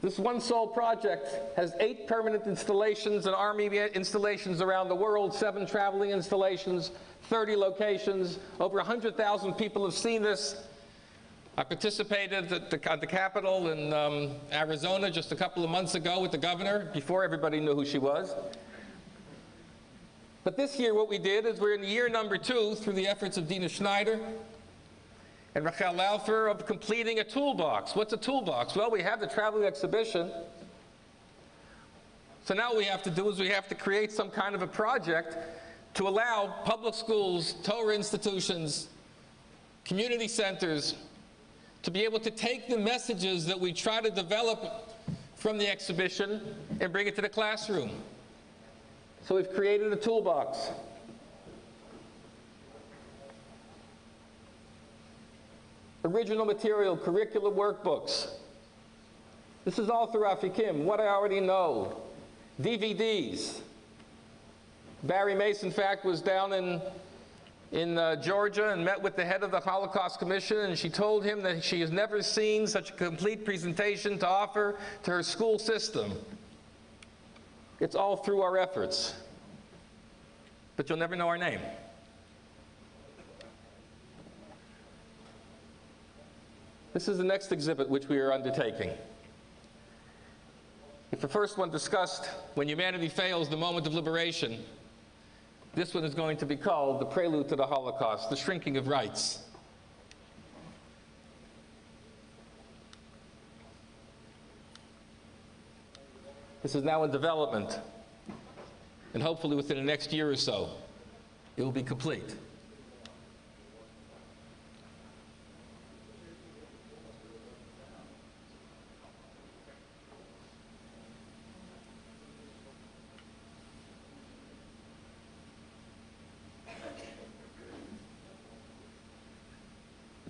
This one sole project has 8 permanent installations and Army installations around the world, 7 traveling installations, 30 locations. Over 100,000 people have seen this. I participated at the Capitol in Arizona just a couple of months ago with the governor, before everybody knew who she was. But this year what we did is we're in year number 2 through the efforts of Dina Schneider and Raphael of completing a toolbox. What's a toolbox? Well, we have the traveling exhibition. So now what we have to do is we have to create some kind of a project to allow public schools, Torah institutions, community centers, to be able to take the messages that we try to develop from the exhibition and bring it to the classroom. So we've created a toolbox. Original material, curriculum workbooks. This is all through Afikim, what I already know. DVDs. Barry Mason, in fact, was down in Georgia and met with the head of the Holocaust Commission, and she told him that she has never seen such a complete presentation to offer to her school system. It's all through our efforts. But you'll never know our name. This is the next exhibit which we are undertaking. If the first one discussed when humanity fails, the moment of liberation, this one is going to be called The Prelude to the Holocaust, the shrinking of rights. This is now in development, and hopefully within the next year or so, it will be complete.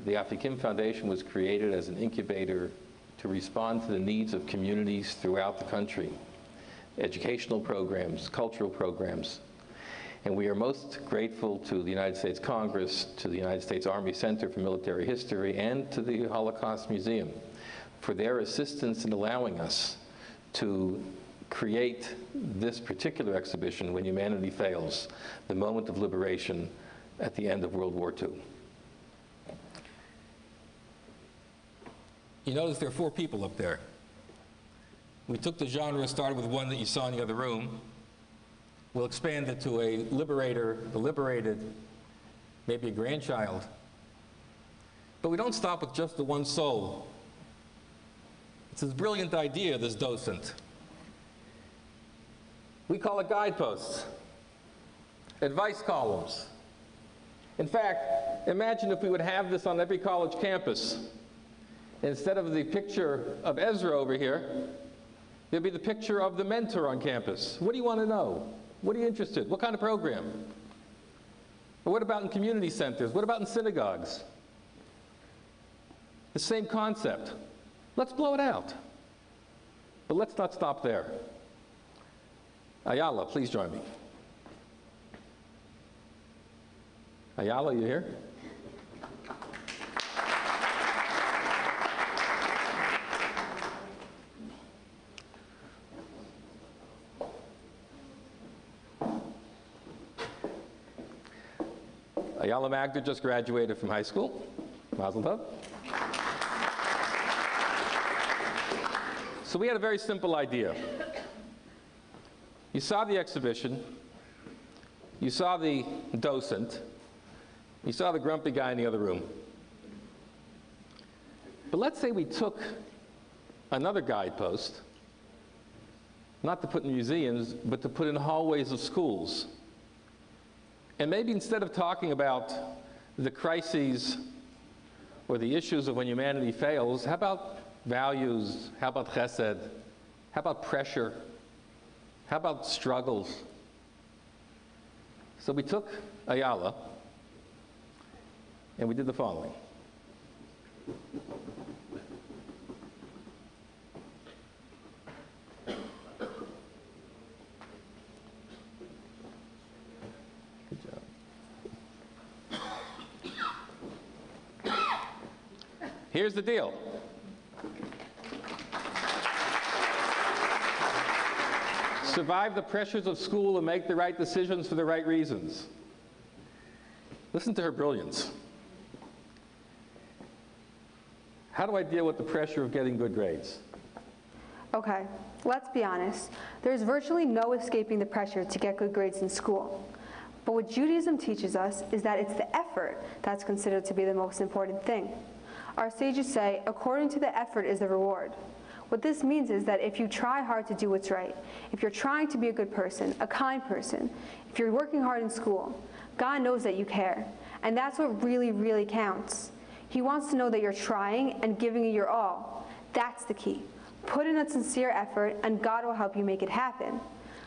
The Afikim Foundation was created as an incubator to respond to the needs of communities throughout the country, educational programs, cultural programs. And we are most grateful to the United States Congress, to the United States Army Center for Military History, and to the Holocaust Museum for their assistance in allowing us to create this particular exhibition, When Humanity Fails, the moment of liberation at the end of World War II. You notice there are 4 people up there. We took the genre, started with one that you saw in the other room. We'll expand it to a liberator, the liberated, maybe a grandchild. But we don't stop with just the one soul. It's this brilliant idea, this docent. We call it guideposts, advice columns. In fact, imagine if we would have this on every college campus. Instead of the picture of Ezra over here, there'll be the picture of the mentor on campus. What do you want to know? What are you interested in? What kind of program? Or what about in community centers? What about in synagogues? The same concept. Let's blow it out. But let's not stop there. Ayala, please join me. Ayala, you here? Ayala Magda just graduated from high school. Mazel tov. So we had a very simple idea. You saw the exhibition, you saw the docent, you saw the grumpy guy in the other room. But let's say we took another guidepost, not to put in museums, but to put in hallways of schools. And maybe instead of talking about the crises or the issues of when humanity fails, how about values? How about chesed? How about pressure? How about struggles? So we took Ayala and we did the following. Here's the deal. survive the pressures of school and make the right decisions for the right reasons. Listen to her brilliance. How do I deal with the pressure of getting good grades? Okay, let's be honest. There's virtually no escaping the pressure to get good grades in school. But what Judaism teaches us is that it's the effort that's considered to be the most important thing. Our sages say, according to the effort is the reward. What this means is that if you try hard to do what's right, if you're trying to be a good person, a kind person, if you're working hard in school, God knows that you care. And that's what really, really counts. He wants to know that you're trying and giving it your all. That's the key. Put in a sincere effort, and God will help you make it happen.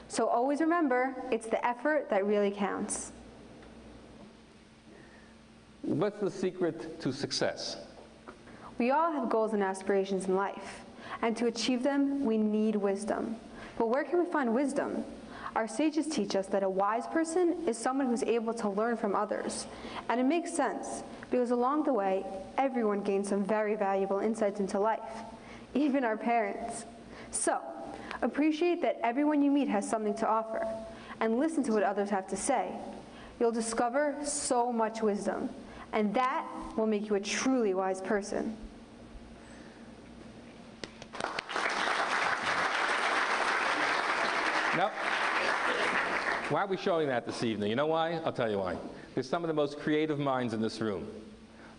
So always remember, it's the effort that really counts. What's the secret to success? We all have goals and aspirations in life, and to achieve them, we need wisdom. But where can we find wisdom? Our sages teach us that a wise person is someone who's able to learn from others. And it makes sense, because along the way, everyone gains some very valuable insights into life, even our parents. So, appreciate that everyone you meet has something to offer, and listen to what others have to say. You'll discover so much wisdom, and that will make you a truly wise person. Now, why are we showing that this evening? You know why? I'll tell you why. There's some of the most creative minds in this room.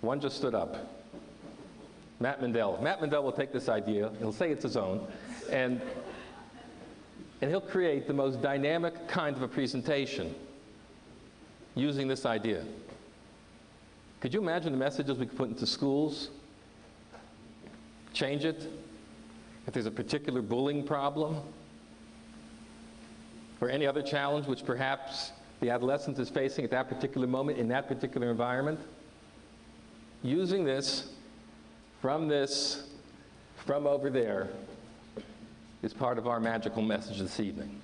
One just stood up. Matt Mandel. Matt Mandel will take this idea, he'll say it's his own, and he'll create the most dynamic kind of a presentation using this idea. Could you imagine the messages we could put into schools? Change it? If there's a particular bullying problem, or any other challenge which perhaps the adolescent is facing at that particular moment in that particular environment, using this, from over there, is part of our magical message this evening.